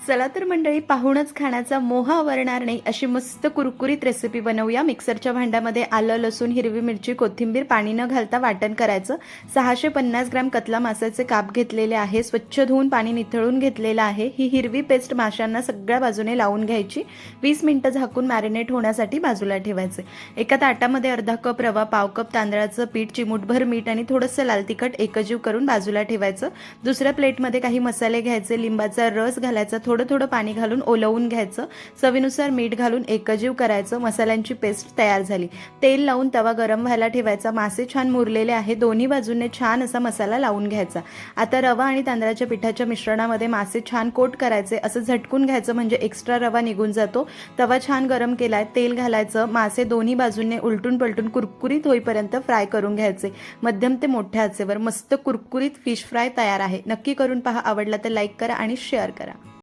चला तर मंडळी, पाहूनच खाण्याचा मोह आवरणार नाही अशी मस्त कुरकुरीत रेसिपी बनवूया। मिक्सरच्या भांड्यामध्ये आलं, लसूण, हिरवी मिरची, कोथिंबीर, पाणी न घालता वाटण करायचं। 650 ग्रॅम कतला माशाचे काप घेतलेले आहे, स्वच्छ धुवून पाणी निथळून घेतलेलं आहे। ही हिरवी पेस्ट माशांना सगळ्या बाजूने लावून घ्यायची। 20 मिनिटं झाकून मॅरिनेट होण्यासाठी बाजूला ठेवायचे। एका ताटामध्ये अर्धा कप रवा, पाव कप तांदळाचं पीठ, चिमूटभर मीठ आणि थोडंसं लाल तिखट एकजीव करून बाजूला ठेवायचं। दुसऱ्या प्लेटमध्ये काही मसाले घ्यायचे, लिंबाचा रस घालायचा, थोडं थोडं पाणी घालून ओलवून घ्यायचं। चवीनुसार मीठ घालून एकजीव करायचं। मसाल्यांची पेस्ट तयार झाली। तेल लावून तवा गरम व्हायला ठेवायचा। मासे छान मुरलेले आहे, दोन्ही बाजूने छान असा मसाला लावून घ्यायचा। आता रवा आणि तांदळाच्या पिठाच्या मिश्रणामध्ये मासे छान कोट करायचे। असं झटकून घ्यायचं म्हणजे एक्स्ट्रा रवा निघून जातो। तवा छान गरम केलाय, तेल घालायचं। मासे दोन्ही बाजूने उलटून पलटून कुरकुरीत होईपर्यंत फ्राय करून घ्यायचे। मध्यम ते मोठ्या आचेवर मस्त कुरकुरीत फिश फ्राय तयार आहे। नक्की करून पहा, आवडला तर लाईक करा आणि शेअर करा।